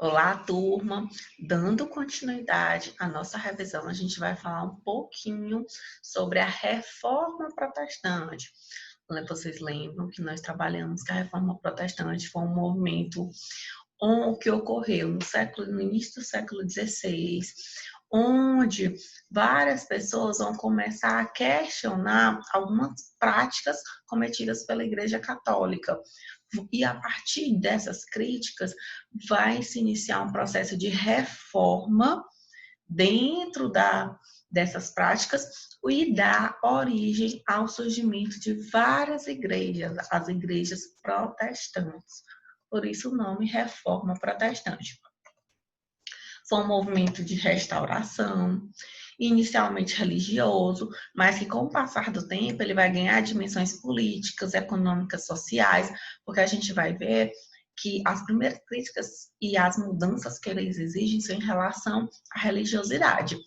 Olá, turma! Dando continuidade à nossa revisão, a gente vai falar um pouquinho sobre a Reforma Protestante. Vocês lembram que nós trabalhamos que a Reforma Protestante foi um movimento que ocorreu no início do século XVI, onde várias pessoas vão começar a questionar algumas práticas cometidas pela Igreja Católica. E a partir dessas críticas, vai se iniciar um processo de reforma dentro dessas práticas e dar origem ao surgimento de várias igrejas, as igrejas protestantes. Por isso o nome Reforma Protestante. Foi um movimento de restauração, inicialmente religioso, mas que com o passar do tempo ele vai ganhar dimensões políticas, econômicas, sociais, porque a gente vai ver que as primeiras críticas e as mudanças que eles exigem são em relação à religiosidade,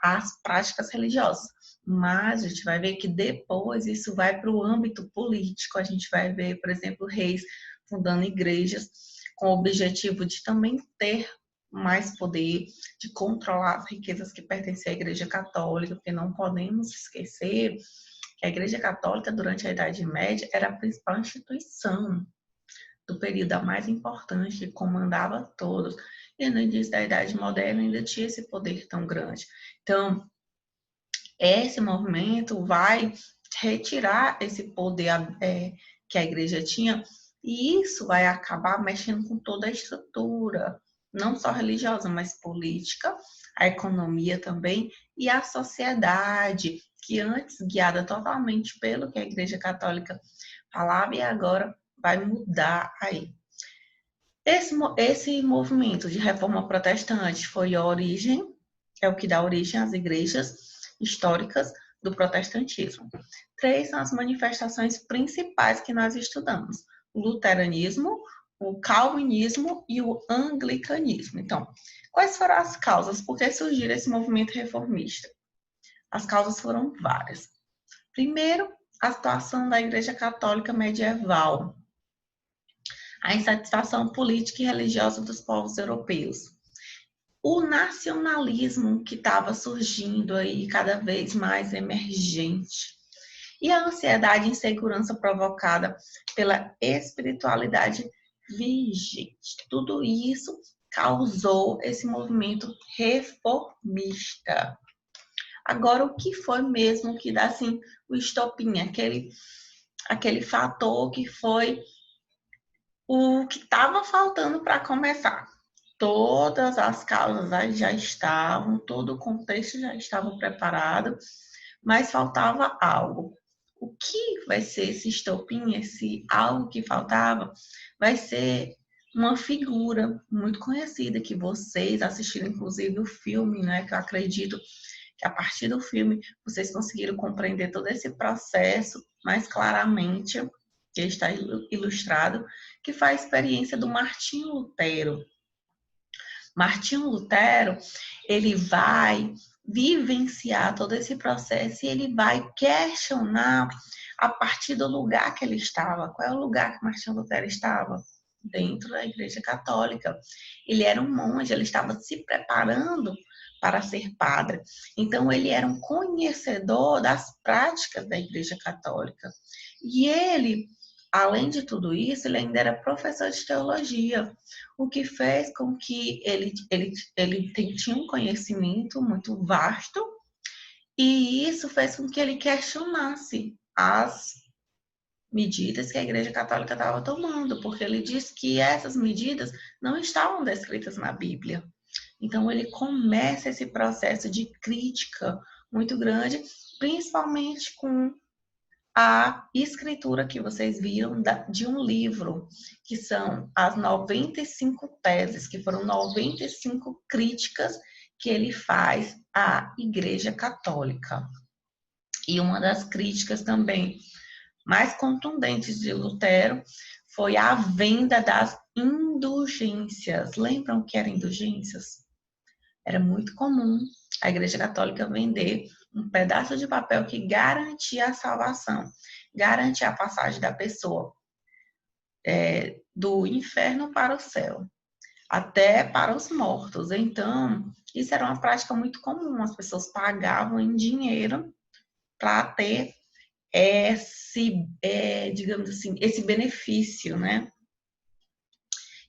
às práticas religiosas. Mas a gente vai ver que depois isso vai para o âmbito político, a gente vai ver, por exemplo, reis fundando igrejas com o objetivo de também ter mais poder, de controlar as riquezas que pertencem à Igreja Católica, porque não podemos esquecer que a Igreja Católica, durante a Idade Média, era a principal instituição do período, a mais importante, que comandava todos. E no início da Idade Moderna ainda tinha esse poder tão grande. Então, esse movimento vai retirar esse poder que a Igreja tinha, e isso vai acabar mexendo com toda a estrutura, não só religiosa, mas política, a economia também, e a sociedade, que antes guiada totalmente pelo que a Igreja Católica falava, e agora vai mudar aí. Esse movimento de reforma protestante foi a origem, é o que dá origem às igrejas históricas do protestantismo. 3 são as manifestações principais que nós estudamos: o luteranismo, o calvinismo e o anglicanismo. Então, quais foram as causas? Por que surgiu esse movimento reformista? As causas foram várias. Primeiro, a situação da Igreja Católica medieval, a insatisfação política e religiosa dos povos europeus, o nacionalismo que estava surgindo aí cada vez mais emergente, e a ansiedade e insegurança provocada pela espiritualidade vigente. Tudo isso causou esse movimento reformista. Agora, o que foi mesmo que dá assim o estopim, aquele fator que foi o que estava faltando para começar? Todas as causas já estavam, todo o contexto já estava preparado, mas faltava algo. O que vai ser esse estopim, esse algo que faltava? Vai ser uma figura muito conhecida que vocês assistiram, inclusive o filme, né? Que eu acredito que a partir do filme vocês conseguiram compreender todo esse processo mais claramente, que está ilustrado, que foi a experiência do Martinho Lutero. Martinho Lutero, ele vai vivenciar todo esse processo e ele vai questionar a partir do lugar que ele estava. Qual é o lugar que Martinho Lutero estava? Dentro da Igreja Católica. Ele era um monge, ele estava se preparando para ser padre. Então, ele era um conhecedor das práticas da Igreja Católica. E ele, além de tudo isso, ele ainda era professor de teologia, o que fez com que ele tinha um conhecimento muito vasto, e isso fez com que ele questionasse as medidas que a Igreja Católica estava tomando, porque ele disse que essas medidas não estavam descritas na Bíblia. Então, ele começa esse processo de crítica muito grande, principalmente com a escritura que vocês viram de um livro, que são as 95 teses, que foram 95 críticas que ele faz à Igreja Católica. E uma das críticas também mais contundentes de Lutero foi a venda das indulgências. Lembram o que eram indulgências? Era muito comum a Igreja Católica vender um pedaço de papel que garantia a salvação, garantia a passagem da pessoa do inferno para o céu. até para os mortos. Então, isso era uma prática muito comum, as pessoas pagavam em dinheiro para ter digamos assim, esse benefício, né?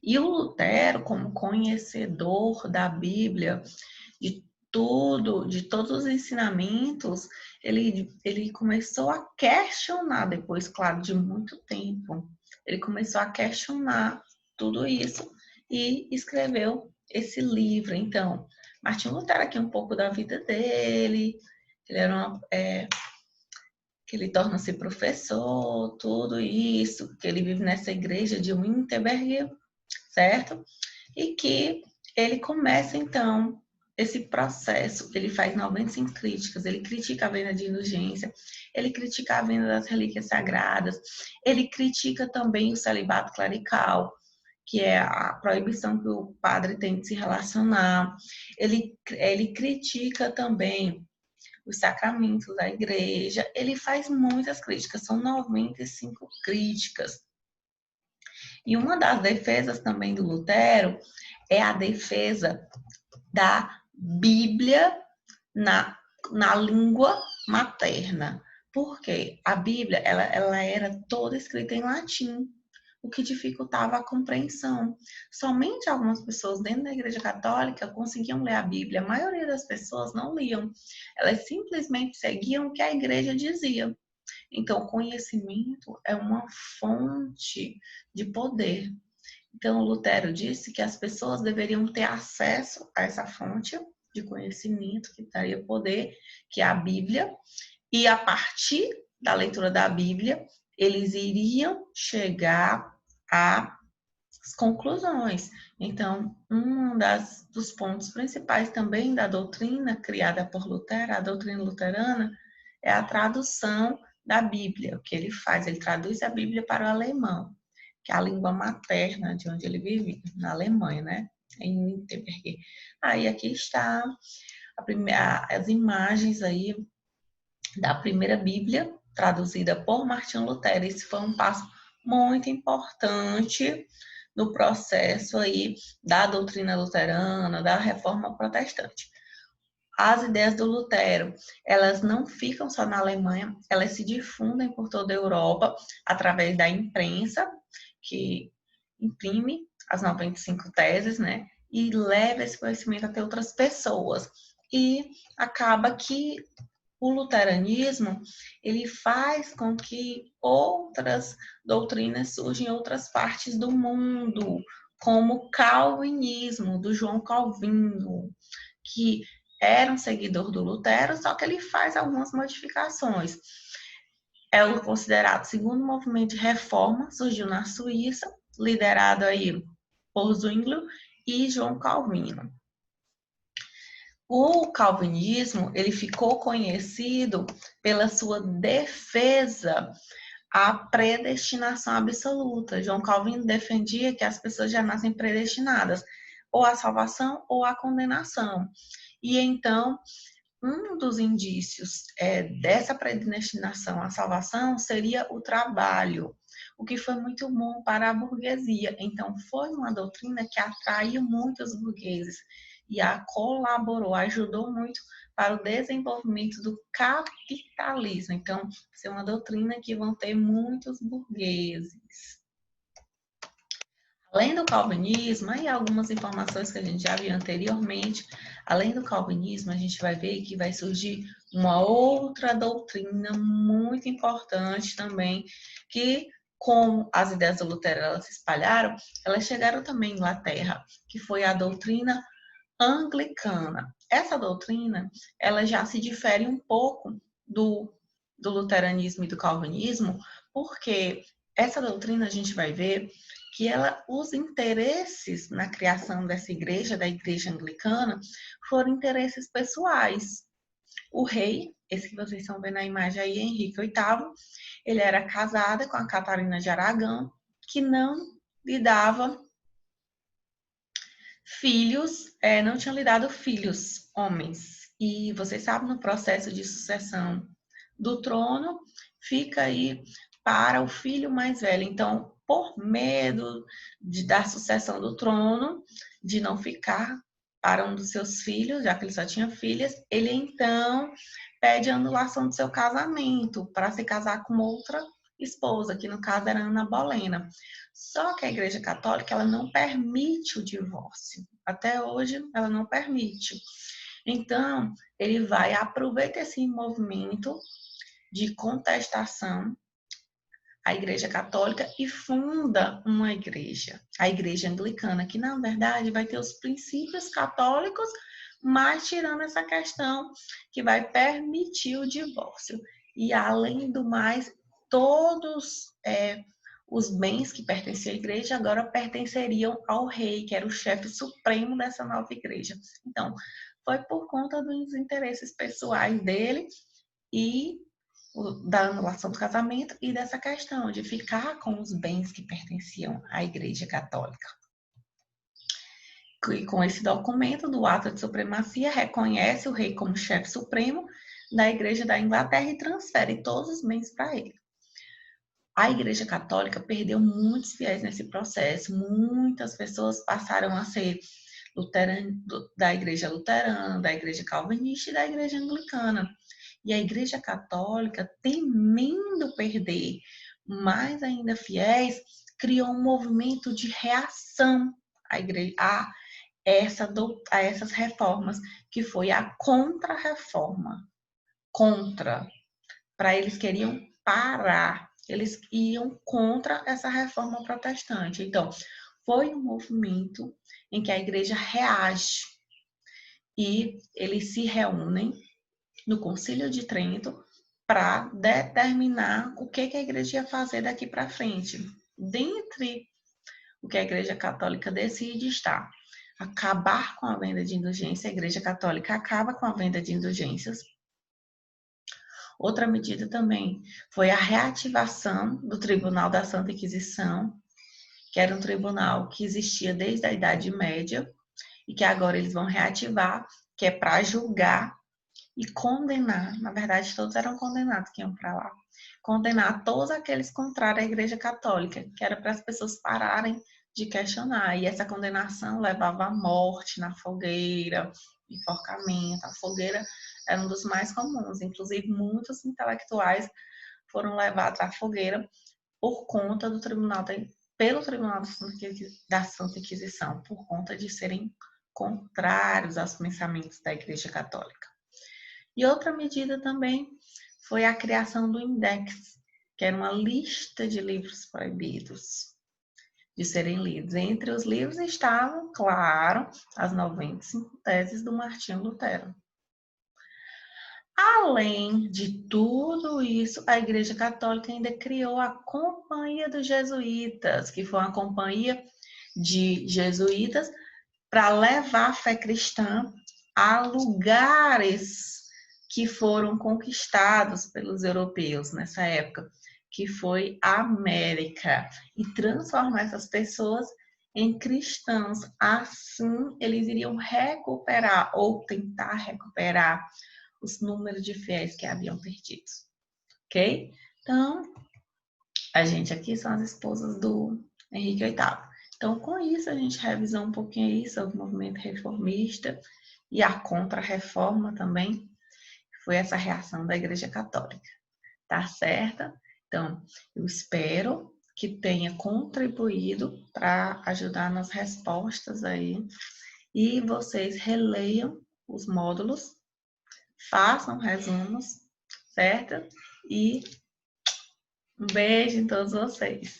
E o Lutero, como conhecedor da Bíblia, de tudo, de todos os ensinamentos, ele começou a questionar, depois, claro, de muito tempo, ele começou a questionar tudo isso e escreveu esse livro. Então, Martinho Lutero, aqui um pouco da vida dele, ele era que ele torna-se professor, tudo isso, que ele vive nessa igreja de Wittenberg, certo? E que ele começa, então, esse processo. Ele faz 95 críticas, ele critica a venda de indulgência, ele critica a venda das relíquias sagradas, ele critica também o celibato clerical, que é a proibição que o padre tem de se relacionar. Ele critica também os sacramentos da igreja. Ele faz muitas críticas, são 95 críticas. E uma das defesas também do Lutero é a defesa da Bíblia na língua materna. Porque a Bíblia ela era toda escrita em latim, o que dificultava a compreensão. Somente algumas pessoas dentro da Igreja Católica conseguiam ler a Bíblia. A maioria das pessoas não liam. Elas simplesmente seguiam o que a igreja dizia. Então, o conhecimento é uma fonte de poder. Então, Lutero disse que as pessoas deveriam ter acesso a essa fonte de conhecimento que daria poder, que é a Bíblia, e a partir da leitura da Bíblia, eles iriam chegar às conclusões. Então, dos pontos principais também da doutrina criada por Lutero, a doutrina luterana, é a tradução da Bíblia. O que ele faz? Ele traduz a Bíblia para o alemão, que é a língua materna de onde ele vive, na Alemanha, né? Em Wittenberg. Aí aqui está as imagens aí da primeira Bíblia, traduzida por Martinho Lutero. Esse foi um passo muito importante no processo aí da doutrina luterana, da reforma protestante. As ideias do Lutero, elas não ficam só na Alemanha, elas se difundem por toda a Europa através da imprensa, que imprime as 95 teses, né? E leva esse conhecimento até outras pessoas. E acaba que o luteranismo, ele faz com que outras doutrinas surjam em outras partes do mundo, como o calvinismo, do João Calvino, que era um seguidor do Lutero, só que ele faz algumas modificações. É o considerado segundo movimento de reforma, surgiu na Suíça, liderado aí por Zwinglio e João Calvino. O calvinismo, ele ficou conhecido pela sua defesa à predestinação absoluta. João Calvino defendia que as pessoas já nascem predestinadas, ou à salvação ou à condenação. E então, um dos indícios dessa predestinação à salvação seria o trabalho, o que foi muito bom para a burguesia. Então, foi uma doutrina que atraiu muitos burgueses e colaborou, ajudou muito para o desenvolvimento do capitalismo. Então, vai ser uma doutrina que vão ter muitos burgueses. Além do calvinismo, aí algumas informações que a gente já viu anteriormente, além do calvinismo, a gente vai ver que vai surgir uma outra doutrina muito importante também, que como as ideias do Lutero elas se espalharam, elas chegaram também à Inglaterra, que foi a doutrina anglicana. Essa doutrina, ela já se difere um pouco do luteranismo e do calvinismo, porque essa doutrina a gente vai ver que os interesses na criação dessa igreja, da igreja anglicana, foram interesses pessoais. O rei, esse que vocês estão vendo na imagem aí, Henrique VIII, ele era casado com a Catarina de Aragão, que não lhe dava filhos, não tinha lhe dado filhos homens. E vocês sabem, no processo de sucessão do trono, fica aí para o filho mais velho. Então, por medo da sucessão do trono, de não ficar para um dos seus filhos, já que ele só tinha filhas, ele então pede a anulação do seu casamento para se casar com outra esposa, que no caso era Ana Bolena. Só que a Igreja Católica ela não permite o divórcio. Até hoje ela não permite. Então, ele vai aproveitar esse movimento de contestação à Igreja Católica e funda uma igreja, a Igreja Anglicana, que na verdade vai ter os princípios católicos, mas tirando essa questão que vai permitir o divórcio. E além do mais, todos os bens que pertenciam à igreja agora pertenceriam ao rei, que era o chefe supremo dessa nova igreja. Então, foi por conta dos interesses pessoais dele e da anulação do casamento e dessa questão de ficar com os bens que pertenciam à Igreja Católica. E com esse documento do ato de supremacia, reconhece o rei como chefe supremo da Igreja da Inglaterra e transfere todos os bens para ele. A Igreja Católica perdeu muitos fiéis nesse processo, muitas pessoas passaram a ser da Igreja Luterana, da Igreja Calvinista e da Igreja Anglicana. E a Igreja Católica, temendo perder mais ainda fiéis, criou um movimento de reação a essas reformas, que foi a contra-reforma. Para eles queriam parar, eles iam contra essa reforma protestante. Então, foi um movimento em que a igreja reage e eles se reúnem no Concílio de Trento para determinar o que a igreja ia fazer daqui para frente. Dentre o que a Igreja Católica decide está acabar com a venda de indulgência. A Igreja Católica acaba com a venda de indulgências. Outra medida também foi a reativação do Tribunal da Santa Inquisição, que era um tribunal que existia desde a Idade Média e que agora eles vão reativar, que é para julgar e condenar. Na verdade, todos eram condenados que iam para lá. Condenar todos aqueles contrários à Igreja Católica, que era para as pessoas pararem de questionar. E essa condenação levava à morte na fogueira, enforcamento. A fogueira era um dos mais comuns. Inclusive, muitos intelectuais foram levados à fogueira por conta do pelo Tribunal da Santa Inquisição, por conta de serem contrários aos pensamentos da Igreja Católica. E outra medida também foi a criação do Index, que era uma lista de livros proibidos de serem lidos. Entre os livros estavam, claro, as 95 teses do Martinho Lutero. Além de tudo isso, a Igreja Católica ainda criou a Companhia dos Jesuítas, que foi uma companhia de jesuítas para levar a fé cristã a lugares que foram conquistados pelos europeus nessa época, que foi a América, e transformar essas pessoas em cristãos. Assim, eles iriam recuperar ou tentar recuperar os números de fiéis que haviam perdido. Ok? Então, a gente aqui são as esposas do Henrique VIII. Então, com isso, a gente revisou um pouquinho aí sobre o movimento reformista e a contra-reforma também. Foi essa reação da Igreja Católica. Tá certo? Então, eu espero que tenha contribuído para ajudar nas respostas aí. E vocês releiam os módulos, façam resumos, certo? E um beijo em todos vocês.